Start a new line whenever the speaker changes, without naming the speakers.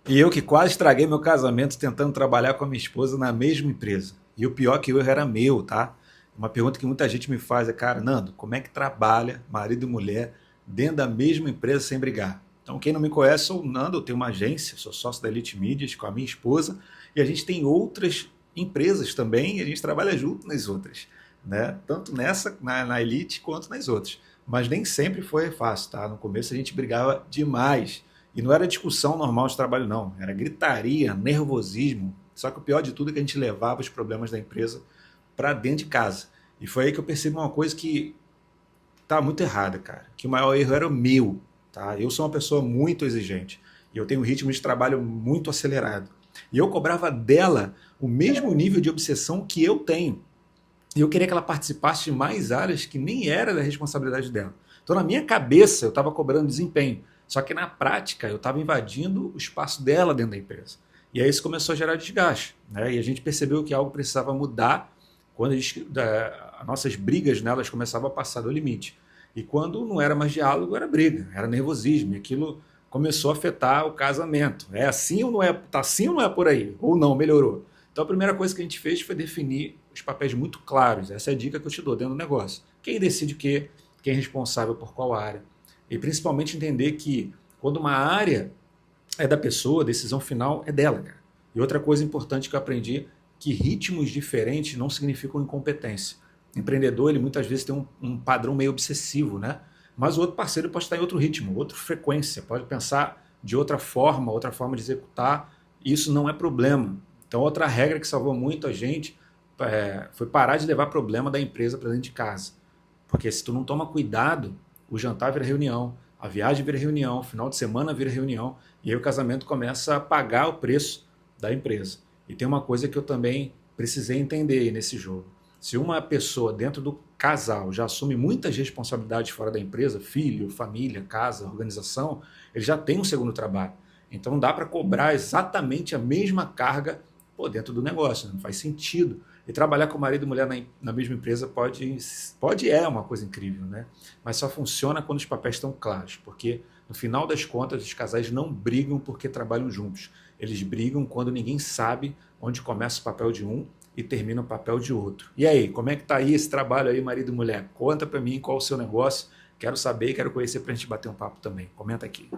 E eu que quase estraguei meu casamento tentando trabalhar com a minha esposa na mesma empresa. E o pior que o erro era meu, tá? Uma pergunta que muita gente me faz é, cara, Nando, como é que trabalha marido e mulher dentro da mesma empresa sem brigar? Então, quem não me conhece, sou o Nando, eu tenho uma agência, sou sócio da Elite Mídias com a minha esposa e a gente tem outras empresas também e a gente trabalha junto nas outras, né? Tanto nessa, na Elite, quanto nas outras. Mas nem sempre foi fácil, tá? No começo a gente brigava demais. E não era discussão normal de trabalho, não. Era gritaria, nervosismo. Só que o pior de tudo é que a gente levava os problemas da empresa para dentro de casa. E foi aí que eu percebi uma coisa que tá muito errada, cara. Que o maior erro era o meu, tá? Eu sou uma pessoa muito exigente. E eu tenho um ritmo de trabalho muito acelerado. E eu cobrava dela o mesmo nível de obsessão que eu tenho. E eu queria que ela participasse de mais áreas que nem era da responsabilidade dela. Então, na minha cabeça, eu estava cobrando desempenho. Só que na prática, eu estava invadindo o espaço dela dentro da empresa. E aí isso começou a gerar desgaste. Né? E a gente percebeu que algo precisava mudar quando as nossas brigas nelas começavam a passar do limite. E quando não era mais diálogo, era briga, era nervosismo. E aquilo começou a afetar o casamento. É assim ou não é? Tá assim ou não é por aí? Ou não, melhorou. Então a primeira coisa que a gente fez foi definir os papéis muito claros. Essa é a dica que eu te dou dentro do negócio. Quem decide o quê? Quem é responsável por qual área? E principalmente entender que quando uma área é da pessoa, a decisão final é dela, cara. E outra coisa importante que eu aprendi, que ritmos diferentes não significam incompetência. O empreendedor, ele muitas vezes tem um padrão meio obsessivo, né? Mas o outro parceiro pode estar em outro ritmo, outra frequência, pode pensar de outra forma de executar. E isso não é problema. Então, outra regra que salvou muito a gente foi parar de levar problema da empresa para dentro de casa. Porque se tu não toma cuidado, o jantar vira reunião, a viagem vira reunião, o final de semana vira reunião, e aí o casamento começa a pagar o preço da empresa. E tem uma coisa que eu também precisei entender nesse jogo. Se uma pessoa dentro do casal já assume muitas responsabilidades fora da empresa, filho, família, casa, organização, ele já tem um segundo trabalho. Então não dá para cobrar exatamente a mesma carga dentro do negócio, não faz sentido. E trabalhar com marido e mulher na mesma empresa pode é uma coisa incrível, né? Mas só funciona quando os papéis estão claros, porque no final das contas os casais não brigam porque trabalham juntos. Eles brigam quando ninguém sabe onde começa o papel de um e termina o papel de outro. E aí, como é que tá aí esse trabalho aí, marido e mulher? Conta para mim qual é o seu negócio. Quero saber, quero conhecer para a gente bater um papo também. Comenta aqui.